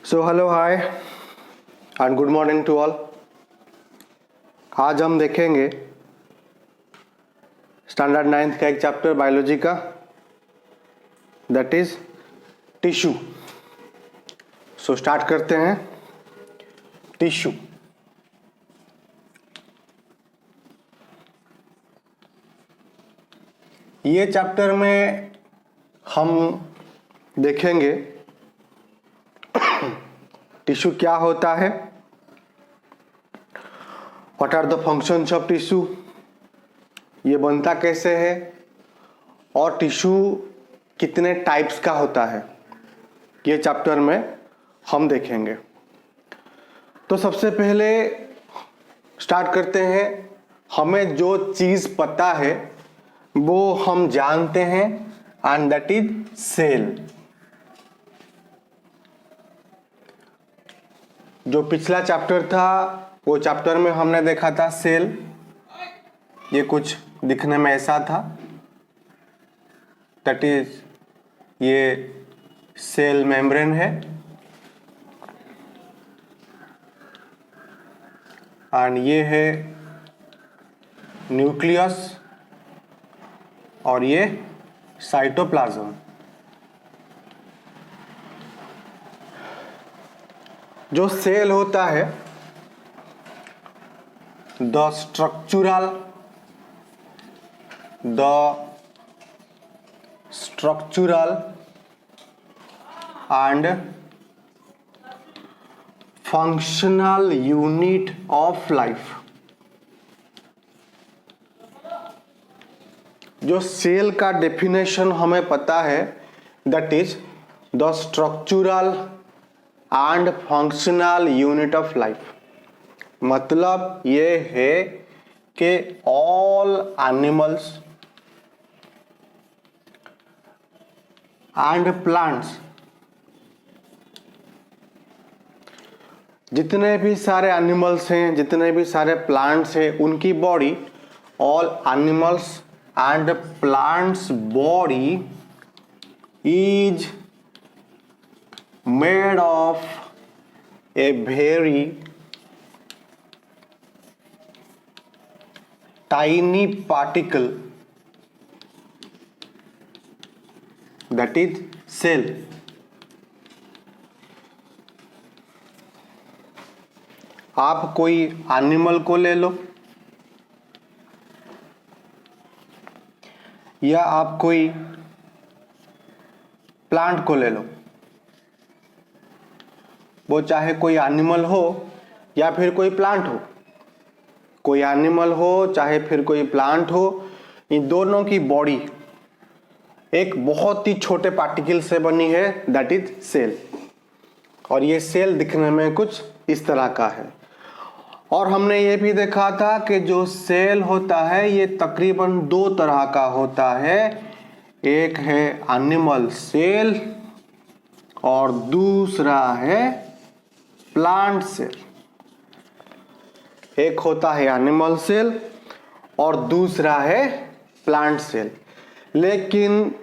So hello hi and good morning to all. आज हम देखेंगे स्टैंडर्ड 9th का एक चैप्टर बायोलॉजी का, that is tissue. So start करते हैं। टिश्यू, ये चैप्टर में हम देखेंगे टिश्यू क्या होता है, what are the functions of tissue, ये बनता कैसे है और टिश्यू कितने टाइप्स का होता है, ये चैप्टर में हम देखेंगे। तो सबसे पहले स्टार्ट करते हैं। हमें जो चीज़ पता है वो हम जानते हैं एंड दैट इज सेल। जो पिछला चैप्टर था वो चैप्टर में हमने देखा था सेल, ये कुछ दिखने में ऐसा था, दैट इज ये सेल मेम्ब्रेन है एंड ये है न्यूक्लियस और ये साइटोप्लाज्म। जो सेल होता है, the structural and functional unit of life. जो सेल का डेफिनेशन हमें पता है, that is the structural and functional unit of life. मतलब ये है कि ऑल एनिमल्स एंड प्लांट्स, जितने भी सारे एनिमल्स हैं, जितने भी सारे प्लांट्स हैं, उनकी body, all animals and plants body is made of a very tiny particle, that is cell। आप कोई एनिमल को ले लो या आप कोई प्लांट को ले लो, वो चाहे कोई एनिमल हो या फिर कोई प्लांट हो, कोई एनिमल हो चाहे फिर कोई प्लांट हो, इन दोनों की बॉडी एक बहुत ही छोटे पार्टिकल से बनी है, दैट इज सेल। और ये सेल दिखने में कुछ इस तरह का है। और हमने ये भी देखा था कि जो सेल होता है ये तकरीबन दो तरह का होता है, एक है एनिमल सेल और दूसरा है प्लांट सेल। एक होता है एनिमल सेल और दूसरा है प्लांट सेल। लेकिन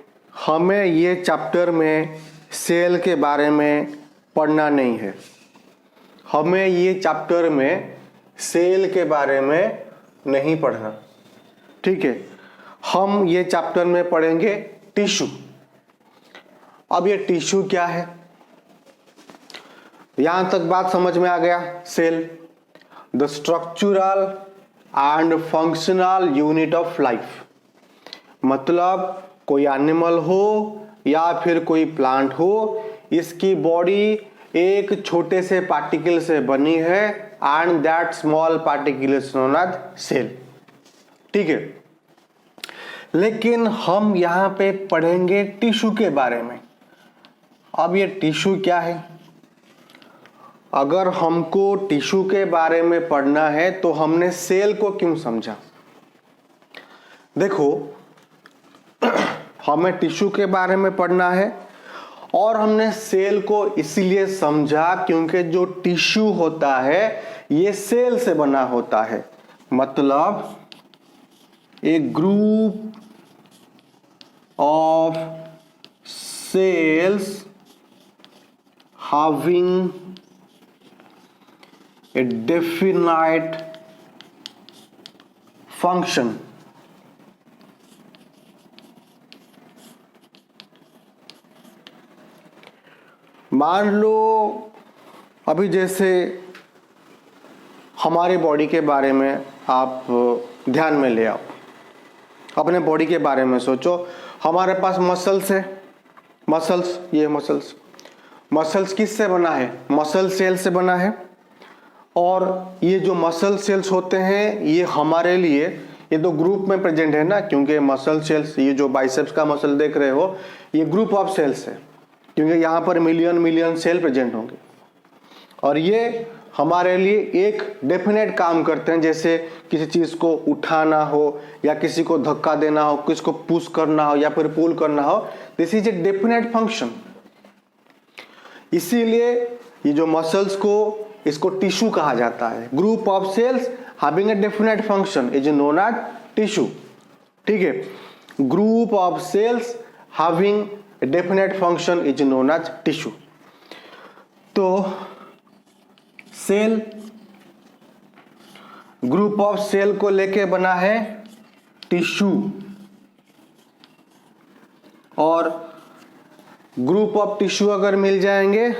हमें ये चैप्टर में सेल के बारे में पढ़ना नहीं है। हमें ये चैप्टर में सेल के बारे में नहीं पढ़ना, ठीक है। हम ये चैप्टर में पढ़ेंगे टिश्यू। अब ये टिश्यू क्या है, यहां तक बात समझ में आ गया। Cell, the structural and functional unit of life. मतलब कोई एनिमल हो या फिर कोई प्लांट हो, इसकी बॉडी एक छोटे से पार्टिकल से बनी है and that small particle is known as cell, ठीक है। लेकिन हम यहां पे पढ़ेंगे टिश्यू के बारे में। अब ये टिश्यू क्या है, अगर हमको टिश्यू के बारे में पढ़ना है तो हमने सेल को क्यों समझा। देखो, हमें टिश्यू के बारे में पढ़ना है और हमने सेल को इसलिए समझा क्योंकि जो टिश्यू होता है ये सेल से बना होता है। मतलब एक group of cells having a definite function. मान लो अभी जैसे हमारे बॉडी के बारे में आप ध्यान में ले आओ, अपने बॉडी के बारे में सोचो। हमारे पास मसल्स है, मसल्स, ये मसल्स, मसल्स किससे बना है? मसल सेल से बना है। और ये जो मसल सेल्स होते हैं ये हमारे लिए, ये तो ग्रुप में प्रेजेंट है ना, क्योंकि मसल सेल्स, ये जो बाइसेप्स का मसल देख रहे हो ये ग्रुप ऑफ सेल्स है, क्योंकि यहाँ पर मिलियन मिलियन सेल प्रेजेंट होंगे। और ये हमारे लिए एक डेफिनेट काम करते हैं, जैसे किसी चीज़ को उठाना हो या किसी को धक्का देना हो, किसी को पुश करना हो या फिर पुल करना हो। This is a definite function. इसीलिए ये जो मसल्स को, इसको टिश्यू कहा जाता है। Group of cells having a definite function is known as tissue. ठीक है, group of cells having a definite function is known as tissue. तो सेल, ग्रुप ऑफ सेल को लेके बना है टिश्यू, और ग्रुप ऑफ टिश्यू अगर मिल जाएंगे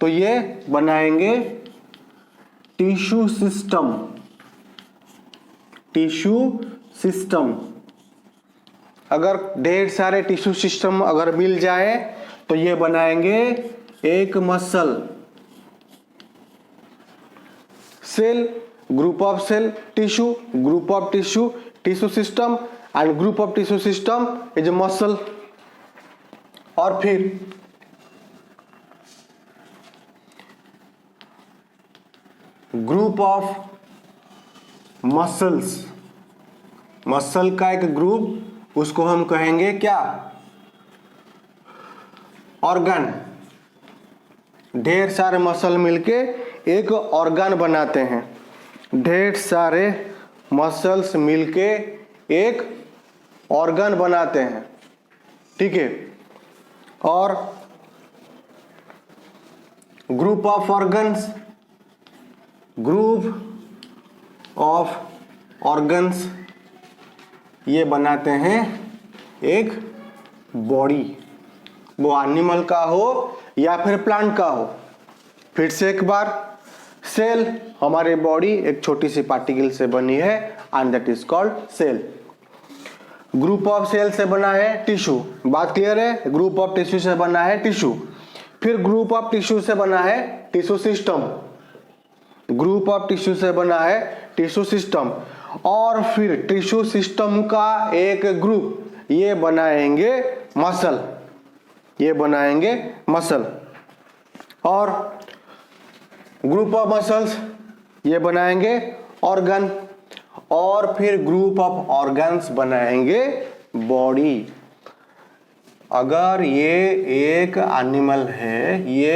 तो ये बनाएंगे टिश्यू सिस्टम। टिश्यू सिस्टम, अगर ढेर सारे टिश्यू सिस्टम अगर मिल जाए तो ये बनाएंगे एक muscle. Cell, group of cell, tissue, group of tissue, tissue system, and group of tissue system is muscle. और फिर ग्रुप ऑफ मसल्स, मसल का एक ग्रुप, उसको हम कहेंगे क्या? ऑर्गन। ढेर सारे मसल मिलके एक ऑर्गन बनाते हैं। ढेर सारे मसल्स मिलके एक ऑर्गन बनाते हैं। ठीक है, और group of organs, group of organs ये बनाते हैं एक बॉडी, वो एनिमल का हो या फिर प्लांट का हो। फिर से एक बार, सेल, हमारे बॉडी एक छोटी सी पार्टिकल से बनी है and that is called cell. Group of cell से बना है टिश्यू, बात क्लियर है? ग्रुप ऑफ टिश्यू से बना है टिश्यू। फिर ग्रुप ऑफ टिश्यू से बना है tissue system. Group of tissue से बना है टिश्यू सिस्टम, और फिर टिश्यू सिस्टम का एक ग्रुप ये बनाएंगे मसल। ये बनाएंगे मसल, और ग्रुप ऑफ मसल्स ये बनाएंगे ऑर्गन, और फिर ग्रुप ऑफ ऑर्गन्स बनाएंगे बॉडी। अगर ये एक एनिमल है, ये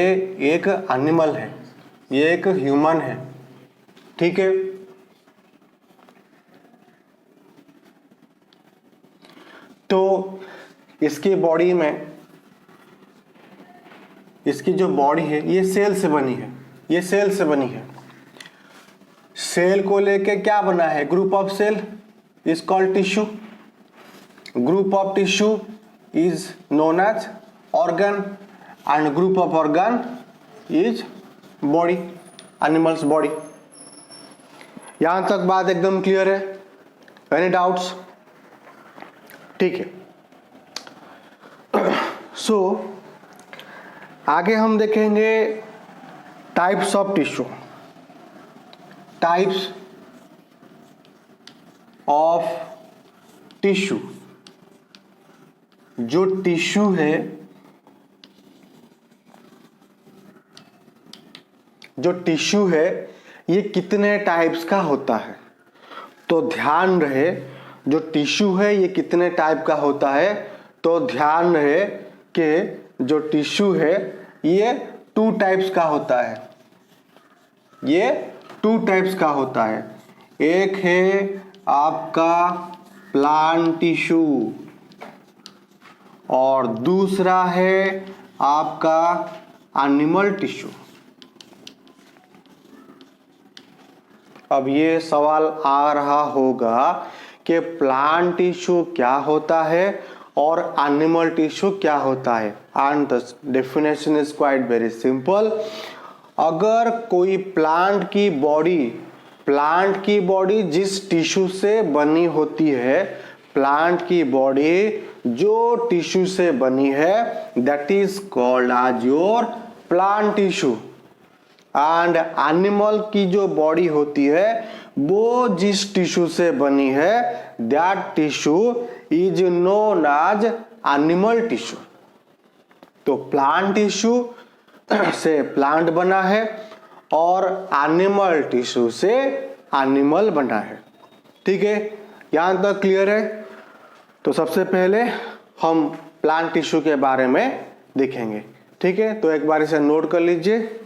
एक एनिमल है, ये एक ह्यूमन है, ठीक है, तो इसकी बॉडी में, इसकी जो बॉडी है ये सेल से बनी है, ये सेल से बनी है। सेल को लेके क्या बना है? Group of cell is called tissue. Group of tissue is known as organ, and group of organ is body, animals body. यहां तक बात एकदम क्लियर है? Any doubts? ठीक है। सो आगे हम देखेंगे types of tissue. Types of tissue. जो टिश्यू है, जो टिश्यू है ये कितने टाइप्स का होता है? तो ध्यान रहे, जो टिश्यू है ये कितने टाइप का होता है, तो ध्यान रहे कि जो टिश्यू है ये 2 टाइप्स का होता है। ये 2 टाइप्स का होता है। एक है आपका प्लांट टिश्यू, और दूसरा है आपका एनिमल टिश्यू। अब ये सवाल आ रहा होगा कि प्लांट टिश्यू क्या होता है और एनिमल टिश्यू क्या होता है, and the definition is quite very simple. अगर कोई प्लांट की बॉडी जिस टिश्यू से बनी होती है, प्लांट की बॉडी जो टिश्यू से बनी है, that is called as your plant tissue. And animal की जो बॉडी होती है वो जिस टिश्यू से बनी है, that tissue is known as animal tissue. तो प्लांट टिश्यू से प्लांट बना है और एनिमल टिश्यू से एनिमल बना है। ठीक है, यहां तक क्लियर है? तो सबसे पहले हम प्लांट टिश्यू के बारे में देखेंगे। ठीक है, तो एक बार इसे नोट कर लीजिए।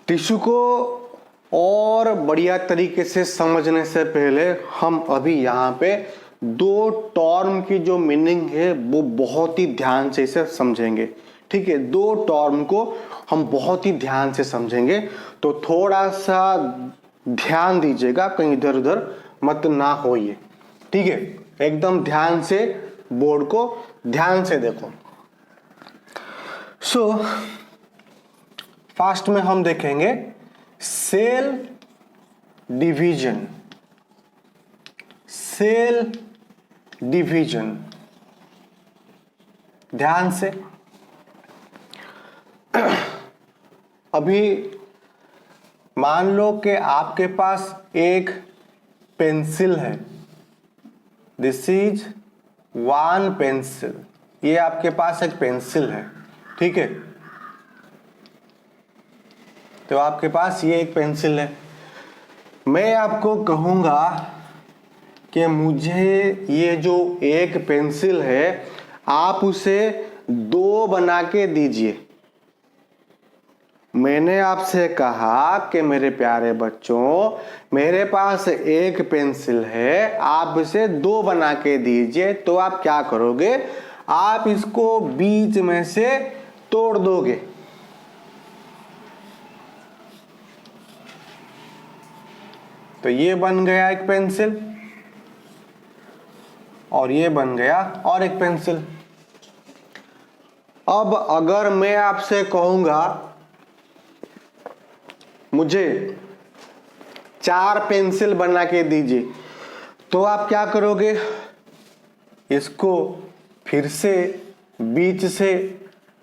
टिश्यू को और बढ़िया तरीके से समझने से पहले हम अभी यहाँ पे दो टर्म की जो मीनिंग है वो बहुत ही ध्यान से इसे समझेंगे। ठीक है, दो टर्म को हम बहुत ही ध्यान से समझेंगे, तो थोड़ा सा ध्यान दीजिएगा, कहीं इधर उधर मत ना होइए। ठीक है, एकदम ध्यान से बोर्ड को ध्यान से देखो। सो फास्ट में हम देखेंगे सेल डिवीजन। सेल डिवीजन, ध्यान से। अभी मान लो कि आपके पास एक पेंसिल है, दिस इज वन पेंसिल। ये आपके पास एक पेंसिल है, ठीक है। तो आपके पास ये एक पेंसिल है, मैं आपको कहूंगा कि मुझे ये जो एक पेंसिल है आप उसे दो बना के दीजिए। मैंने आपसे कहा कि मेरे प्यारे बच्चों, मेरे पास एक पेंसिल है, आप इसे दो बना के दीजिए। तो आप क्या करोगे, आप इसको बीच में से तोड़ दोगे। तो ये बन गया एक पेंसिल और ये बन गया और एक पेंसिल। अब अगर मैं आपसे कहूंगा मुझे चार पेंसिल बना के दीजिए, तो आप क्या करोगे, इसको फिर से बीच से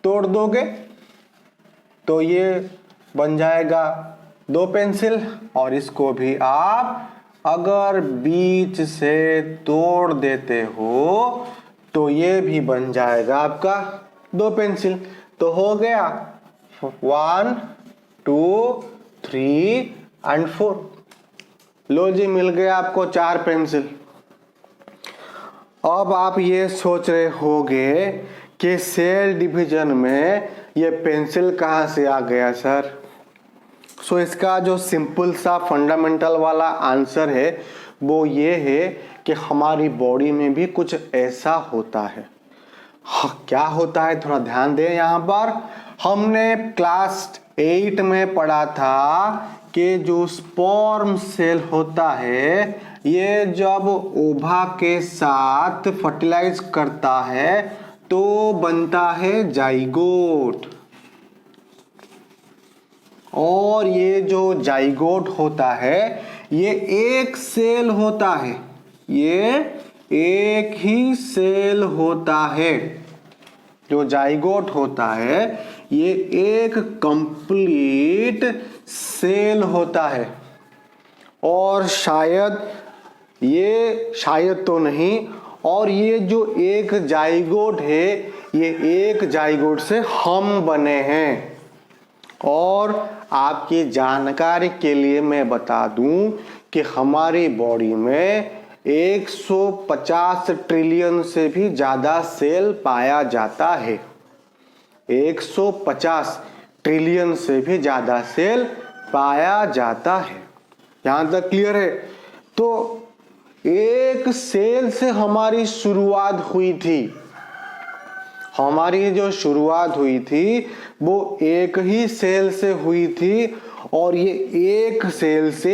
तोड़ दोगे। तो ये बन जाएगा दो पेंसिल, और इसको भी आप अगर बीच से तोड़ देते हो तो ये भी बन जाएगा आपका दो पेंसिल। तो हो गया 1 2 3 और 4। लो जी, मिल गया आपको चार पेंसिल। अब आप ये सोच रहे होंगे कि सेल डिवीजन में ये पेंसिल कहाँ से आ गया सर। सो इसका जो सिंपल सा फंडामेंटल वाला आंसर है वो ये है कि हमारी बॉडी में भी कुछ ऐसा होता है। हाँ, क्या होता है थोड़ा ध्यान दें। यहाँ पर हमने क्लास 8 में पढ़ा था कि जो स्पर्म सेल होता है, ये जब ओवा के साथ फर्टिलाइज करता है तो बनता है जाइगोट। और ये जो जाइगोट होता है ये एक सेल होता है, ये एक ही सेल होता है। जो जाइगोट होता है ये एक कंप्लीट सेल होता है। और शायद ये शायद तो नहीं, और ये जो एक जाइगोट है, ये एक जाइगोट से हम बने हैं। और आपकी जानकारी के लिए मैं बता दूं कि हमारी बॉडी में 150 ट्रिलियन से भी ज्यादा सेल पाया जाता है। 150 ट्रिलियन से भी ज्यादा सेल पाया जाता है। यहां तक क्लियर है? तो एक सेल से हमारी शुरुआत हुई थी। हमारी जो शुरुआत हुई थी वो एक ही सेल से हुई थी, और ये एक सेल से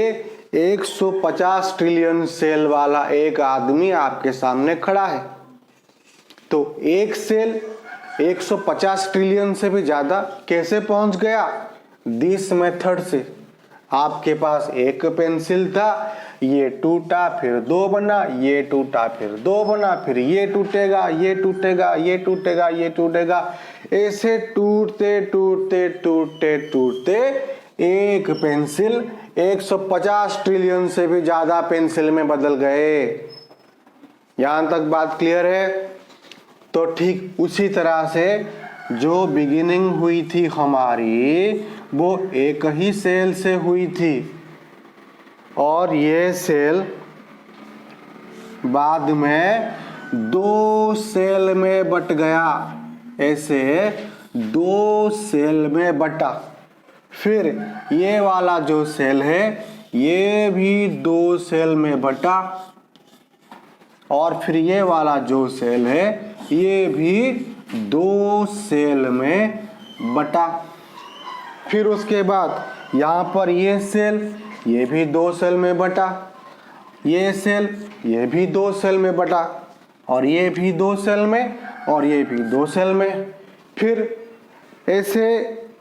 150 ट्रिलियन सेल वाला एक आदमी आपके सामने खड़ा है। तो एक सेल 150 ट्रिलियन से भी ज्यादा कैसे पहुंच गया? दिस मेथड से। आपके पास एक पेंसिल था, ये टूटा फिर दो बना, ये टूटा फिर दो बना, फिर ये टूटेगा, ये टूटेगा, ये टूटेगा, ये टूटेगा, ऐसे टूटते टूटते टूटते टूटते एक पेंसिल 150 ट्रिलियन से भी ज्यादा पेंसिल में बदल गए। यहां तक बात क्लियर है? तो ठीक उसी तरह से जो बिगिनिंग हुई थी हमारी, वो एक ही सेल से हुई थी, और ये सेल बाद में दो सेल में बट गया। ऐसे दो सेल में बटा। फिर ये वाला जो सेल है ये भी दो सेल में बटा, और फिर ये वाला जो सेल है ये भी दो सेल में बटा। फिर उसके बाद यहाँ पर ये सेल, ये भी दो सेल में बटा, ये सेल, ये भी दो सेल में बटा, और ये भी दो सेल में, और ये भी दो सेल में। फिर ऐसे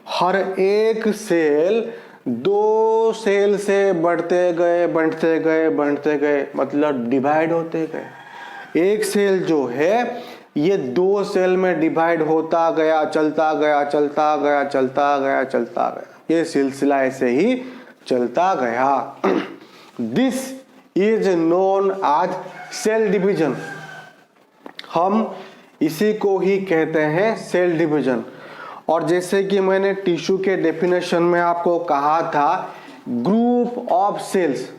हर एक सेल दो सेल से बढ़ते गए, बढ़ते गए, बढ़ते गए, मतलब डिवाइड होते गए। एक सेल जो है ये दो सेल में डिवाइड होता गया, चलता गया, चलता गया, चलता गया, चलता गया। ये सिलसिला ऐसे ही चलता गया। This is known as cell division. हम इसी को ही कहते हैं सेल डिवीजन। और जैसे कि मैंने टिश्यू के डेफिनेशन में आपको कहा था, ग्रुप ऑफ सेल्स।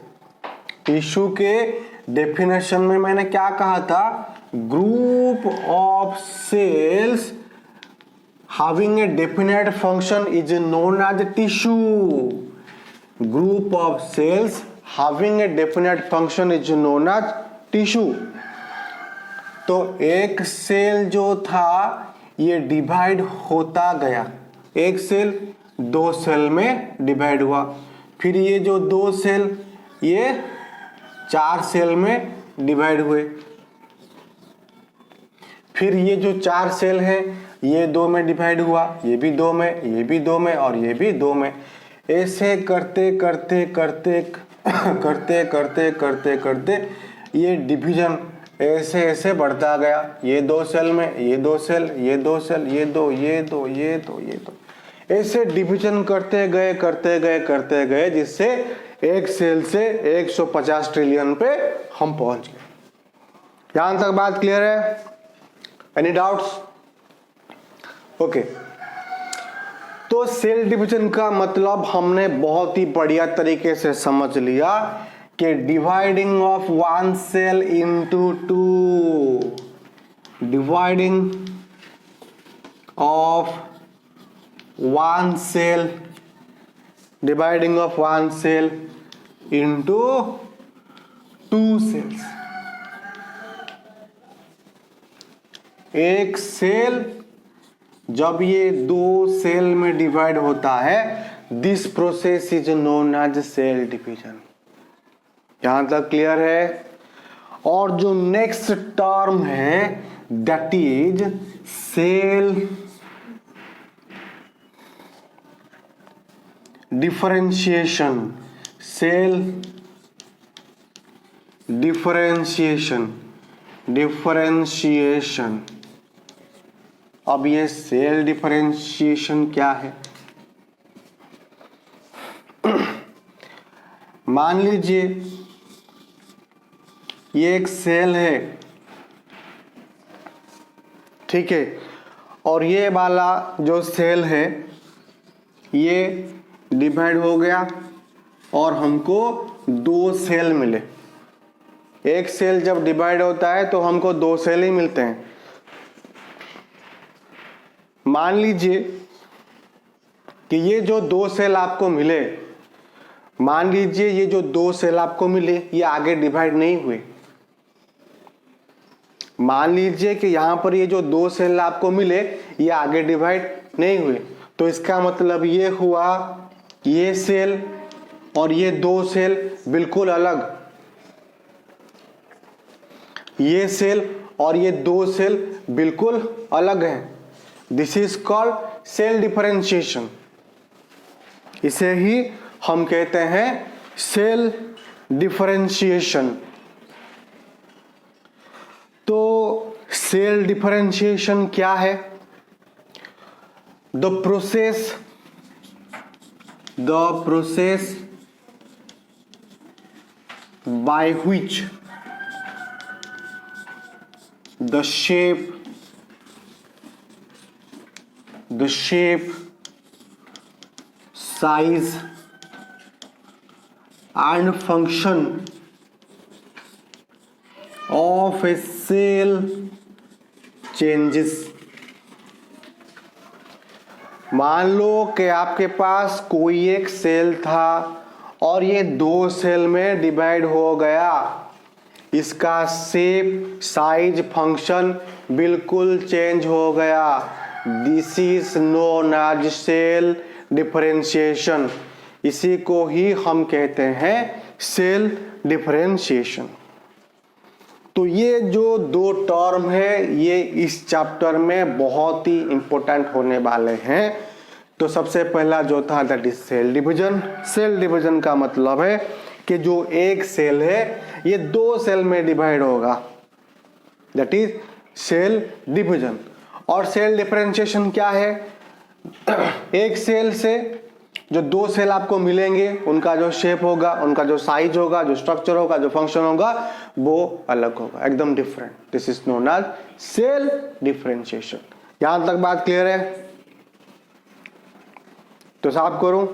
टिश्यू के डेफिनेशन में मैंने क्या कहा था? Group of cells having a definite function is known as tissue. Group of cells having a definite function is known as tissue. तो एक सेल जो था ये डिवाइड होता गया। एक सेल दो सेल में डिवाइड हुआ, फिर ये जो दो सेल ये चार सेल में डिवाइड हुए, फिर ये जो चार सेल है ये दो में डिवाइड हुआ, ये भी दो में, ये भी दो में, और ये भी दो में। ऐसे करते करते करते करते करते करते करते ये डिवीजन ऐसे ऐसे बढ़ता गया। ये दो सेल में, ये दो सेल, ये दो सेल, ये दो, ये दो, ये दो, ये दो, ऐसे डिवीजन करते गए, करते गए, करते गए, जिससे एक सेल से 150 ट्रिलियन पे हम पहुंच गए। यहां तक बात क्लियर है? Any doubts? ओके। तो सेल डिवीजन का मतलब हमने बहुत ही बढ़िया तरीके से समझ लिया कि dividing of one cell into two, dividing of one cell, dividing of one cell into two cells. एक सेल जब ये दो सेल में डिवाइड होता है, this process is known as cell division. यहां तक क्लियर है? और जो नेक्स्ट टर्म है that is cell differentiation. Cell differentiation, differentiation. अब ये सेल डिफरेंशिएशन क्या है? मान लीजिए ये एक सेल है, ठीक है, और ये वाला जो सेल है ये डिवाइड हो गया और हमको 2 सेल मिले। एक सेल जब डिवाइड होता है तो हमको 2 सेल ही मिलते हैं। मान लीजिए कि ये जो 2 सेल आपको मिले, मान लीजिए ये जो 2 सेल आपको मिले ये आगे डिवाइड नहीं हुए। मान लीजिए कि यहां पर ये जो 2 सेल आपको मिले ये आगे डिवाइड नहीं हुए, तो इसका मतलब ये हुआ ये सेल और ये 2 सेल बिल्कुल अलग, ये सेल और ये 2 सेल बिल्कुल अलग हैं। This is called cell differentiation. इसे ही हम कहते हैं सेल डिफरेंशिएशन। तो सेल डिफरेंशिएशन क्या है? The process by which the shape, size and function of a cell changes। मान लो कि आपके पास कोई एक सेल था और ये 2 सेल में डिवाइड हो गया, इसका शेप, साइज, फंक्शन बिल्कुल चेंज हो गया। This is known as cell differentiation. इसी को ही हम कहते हैं सेल डिफरेंशिएशन। तो ये जो 2 टर्म है ये इस चैप्टर में बहुत ही इंपॉर्टेंट होने वाले हैं। तो सबसे पहला जो था that is cell division. Cell division का मतलब है कि जो एक सेल है ये 2 सेल में डिवाइड होगा, दैट इज सेल डिवीजन। और सेल डिफरेंशिएशन क्या है? एक सेल से जो 2 सेल आपको मिलेंगे उनका जो शेप होगा, उनका जो साइज होगा, जो स्ट्रक्चर होगा, जो फंक्शन होगा वो अलग होगा, एकदम different. This is known as cell differentiation. यहां तक बात क्लियर है? तो साफ करूं,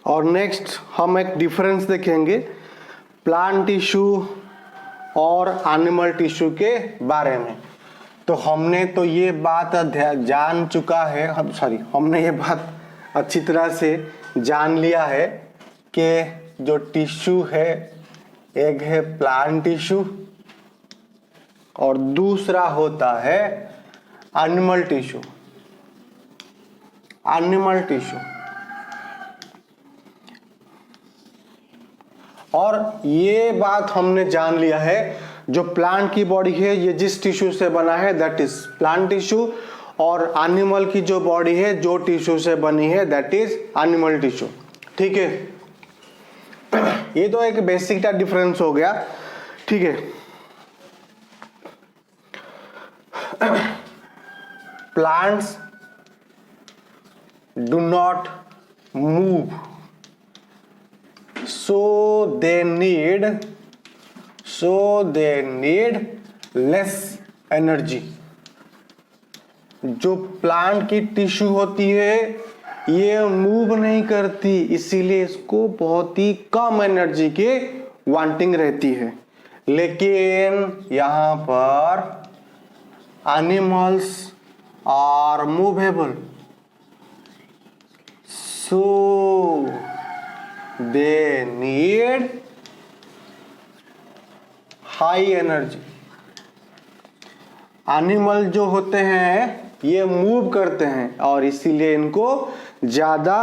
और नेक्स्ट हम एक डिफरेंस देखेंगे प्लांट टिश्यू और एनिमल टिश्यू के बारे में। तो हमने तो ये बात जान चुका है, हमने ये बात अच्छी तरह से जान लिया है कि जो टिश्यू है एक है प्लांट टिश्यू और दूसरा होता है एनिमल टिश्यू। एनिमल टिश्यू और ये बात हमने जान लिया है जो प्लांट की बॉडी है ये जिस टिश्यू से बना है दैट इज प्लांट टिश्यू, और एनिमल की जो बॉडी है जो टिश्यू से बनी है दैट इज एनिमल टिश्यू। ठीक है, ये तो एक बेसिक सा डिफरेंस हो गया। ठीक है, plants do not move so they need less energy। जो प्लांट की टिश्यू होती है ये मूव नहीं करती, इसीलिए इसको बहुत ही कम एनर्जी के वांटिंग रहती है। लेकिन यहां पर animals are movable, so they need high energy। Animal जो होते हैं ये मूव करते हैं और इसीलिए इनको ज्यादा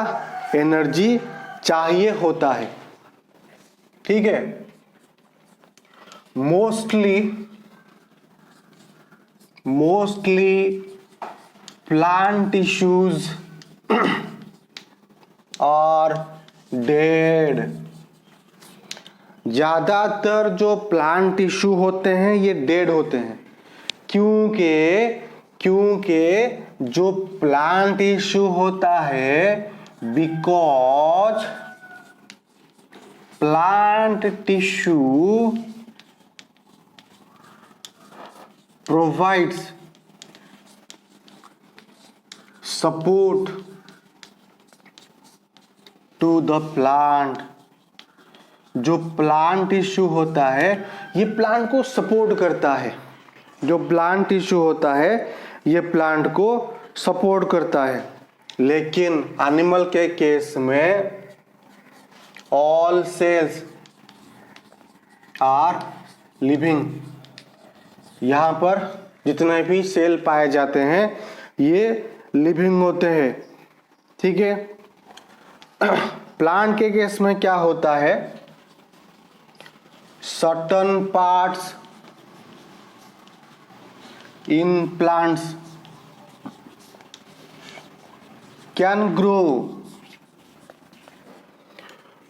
एनर्जी चाहिए होता है। ठीक है, mostly mostly plant tissues are dead. ज्यादातर जो प्लांट टिश्यू होते हैं ये डेड होते हैं, क्योंकि जो प्लांट टिश्यू होता है, because plant tissue provides support to the plant. जो प्लांट टिश्यू होता है ये प्लांट को सपोर्ट करता है, जो प्लांट टिश्यू होता है ये प्लांट को सपोर्ट करता है। लेकिन एनिमल के केस में ऑल सेल्स आर लिविंग। यहां पर जितने भी सेल पाए जाते हैं ये लिविंग होते हैं, ठीक है। प्लांट के केस में क्या होता है, certain parts in plants can grow.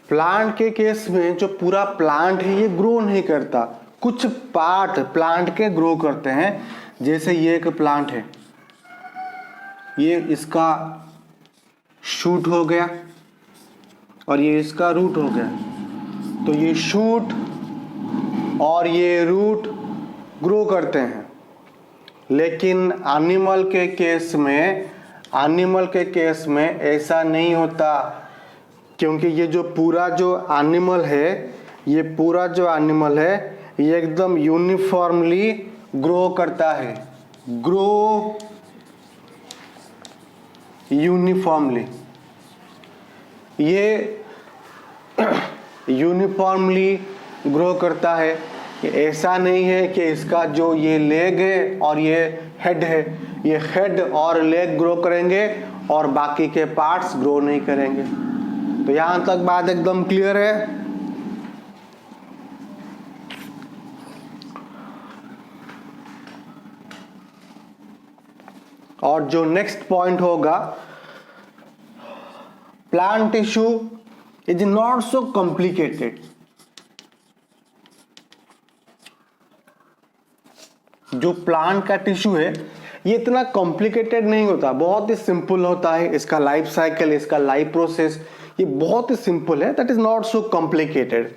Plant के केस में जो पूरा प्लांट है ये ग्रो नहीं करता, कुछ पार्ट प्लांट के ग्रो करते हैं। जैसे ये एक प्लांट है, ये इसका शूट हो गया और ये इसका रूट हो गया, तो ये शूट और ये रूट ग्रो करते हैं। लेकिन एनिमल के केस में ऐसा नहीं होता, क्योंकि ये जो पूरा जो एनिमल है ये एकदम यूनिफॉर्मली ग्रो करता है, ग्रो यूनिफॉर्मली। ये यूनिफॉर्मली ग्रो करता है। ऐसा नहीं है कि इसका जो ये लेग है और ये हेड है, ये हेड और लेग ग्रो करेंगे और बाकी के पार्ट्स ग्रो नहीं करेंगे। तो यहां तक बात एकदम क्लियर है। और जो नेक्स्ट पॉइंट होगा, plant tissue is not so complicated. जो प्लांट का टिश्यू है ये इतना कॉम्प्लिकेटेड नहीं होता, बहुत ही सिंपल होता है। इसका लाइफ साइकिल, इसका लाइफ प्रोसेस ये बहुत ही सिंपल है, that is not so complicated.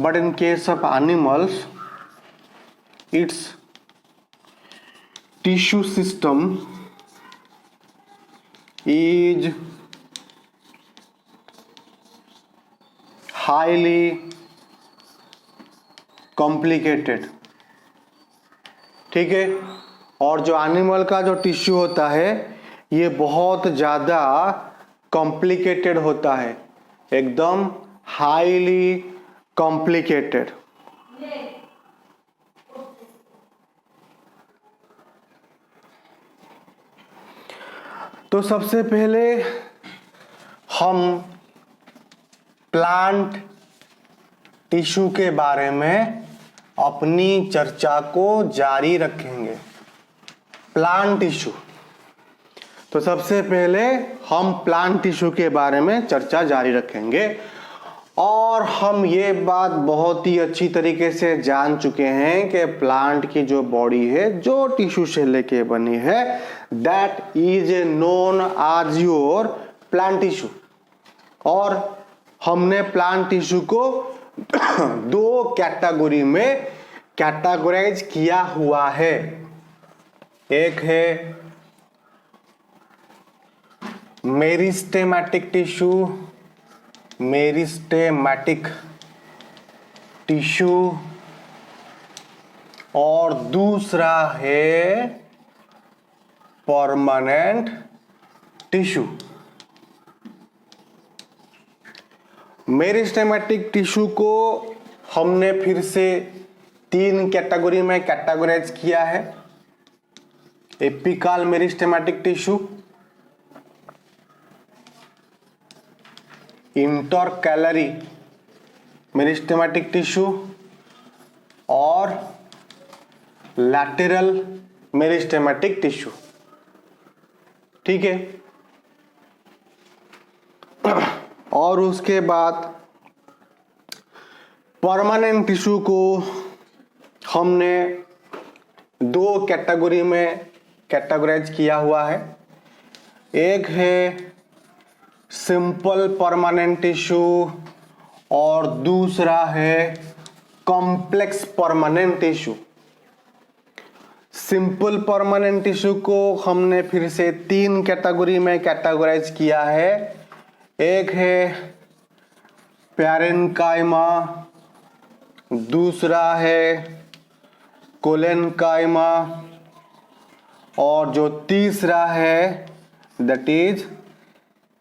But in case of animals it's tissue system is highly complicated, ठीक है। और जो एनिमल का जो टिश्यू होता है ये बहुत ज्यादा कॉम्प्लिकेटेड होता है, एकदम हाईली कॉम्प्लिकेटेड। तो सबसे पहले हम प्लांट टिश्यू के बारे में अपनी चर्चा को जारी रखेंगे। प्लांट टिश्यू, तो सबसे पहले हम प्लांट टिश्यू के बारे में चर्चा जारी रखेंगे। और हम ये बात बहुत ही अच्छी तरीके से जान चुके हैं कि प्लांट की जो बॉडी है जो टिश्यू से लेके बनी है, that is known as your plant tissue. और हमने प्लांट टिश्यू को दो कैटेगरी में कैटेगराइज किया हुआ है। एक है मेरिस्टेमेटिक टिश्यू, मेरिस्टेमेटिक टिश्यू, और दूसरा है परमानेंट टिश्यू। मेरिस्टेमेटिक टिश्यू को हमने फिर से तीन कैटेगरी में कैटेगराइज किया है। Apical meristematic tissue, intercalary meristematic tissue और लैटेरल मेरिस्टेमेटिक टिश्यू। ठीक है, और उसके बाद परमानेंट टिश्यू को हमने दो कैटेगरी में कैटेगराइज किया हुआ है। एक है सिंपल परमानेंट टिश्यू और दूसरा है complex permanent tissue. Simple permanent tissue को हमने फिर से तीन कैटेगरी में कैटेगराइज किया है। एक है पैरेन्काइमा, दूसरा है कोलेनकाइमा और जो तीसरा है दैट इज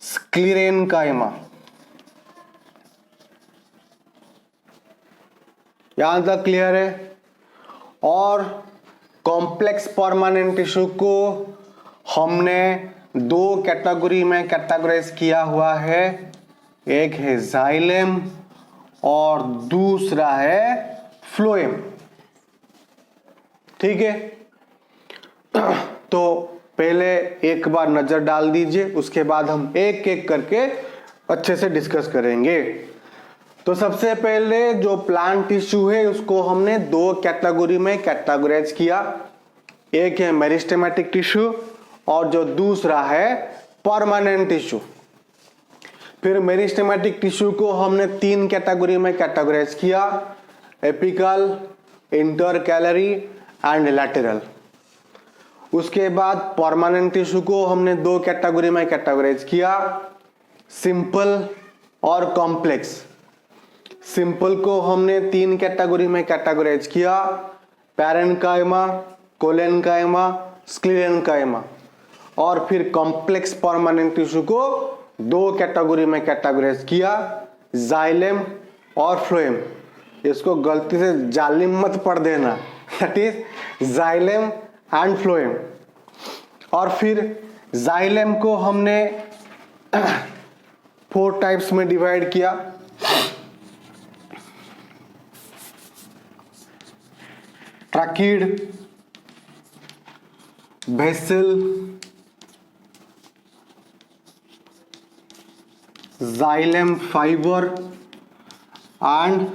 स्क्लेरेनकाइमा। यहां तक क्लियर है? और कॉम्प्लेक्स परमानेंट टिश्यू को हमने दो कैटेगरी में कैटेगराइज किया हुआ है। एक है जाइलेम और दूसरा है फ्लोएम। ठीक है, तो पहले एक बार नजर डाल दीजिए, उसके बाद हम एक एक करके अच्छे से डिस्कस करेंगे। तो सबसे पहले जो प्लांट टिश्यू है उसको हमने दो कैटेगरी में कैटेगराइज किया। एक है मेरिस्टेमेटिक टिश्यू और जो दूसरा है परमानेंट टिश्यू। फिर मेरिस्टेमेटिक टिश्यू को हमने तीन कैटेगरी में कैटेगराइज किया, एपिकल, इंटरकैलरी एंड लैटरल। उसके बाद परमानेंट टिश्यू को हमने दो कैटेगरी में कैटेगराइज किया, सिंपल और कॉम्प्लेक्स। सिंपल को हमने तीन कैटेगरी में कैटेगराइज किया, पैरेन्काइमा, कोलेनकाइमा, स्क्लेरेनकाइमा। और फिर कॉम्प्लेक्स परमानेंट टिश्यू को दो कैटेगरी में कैटेगराइज किया, जाइलेम और फ्लोएम। इसको गलती से जालिम मत पढ़ देना, that is xylem and phloem. और फिर जाइलेम को हमने 4 टाइप्स में डिवाइड किया। Tracheid, vessel, xylem fibre and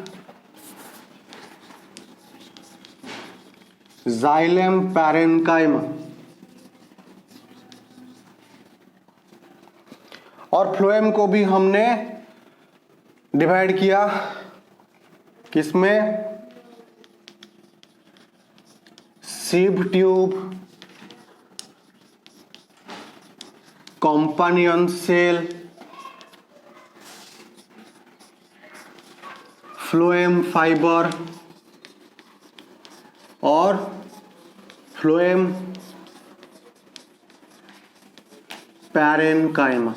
xylem parenchyma. और फ्लोएम को भी हमने डिवाइड किया किसमें? Sieve tube, companion cell, phloem fibre और फ्लोएम पैरेन्काइमा।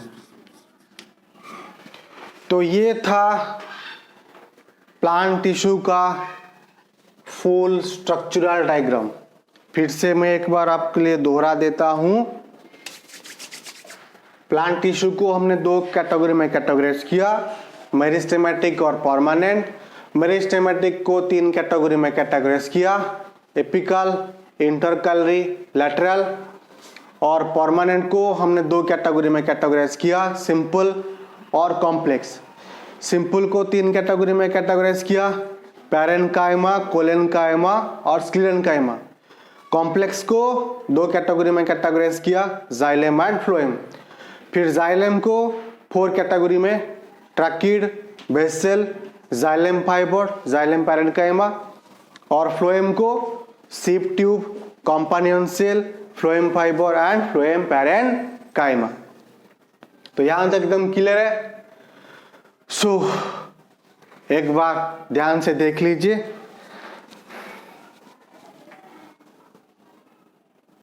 तो ये था प्लांट टिश्यू का फुल स्ट्रक्चरल डायग्राम। फिर से मैं एक बार आपके लिए दोहरा देता हूं। प्लांट टिश्यू को हमने दो कैटेगरी में कैटेगराइज किया, मेरिस्टेमेटिक और परमानेंट। मेरिस्टेमेटिक को तीन कैटेगरी में कैटेगराइज किया, एपिकल, इंटरकैलरी, लैटरल। और परमानेंट को हमने दो कैटेगरी में कैटेगराइज किया, सिंपल और कॉम्प्लेक्स। सिंपल को तीन कैटेगरी में कैटेगराइज किया, पैरेन्काइमा, कोलेनकाइमा और स्क्लेरेनकाइमा। कॉम्प्लेक्स को दो कैटेगरी में कैटेगराइज किया, जाइलेम एंड फ्लोएम। फिर जाइलेम को 4 कैटेगरी में, tracheid, vessel, xylem fibre, xylem parenchyma. और फ्लोएम को sieve tube, companion cell, phloem fibre and phloem parenchyma. तो यहां तक एकदम क्लियर है? सो एक बार ध्यान से देख लीजिए।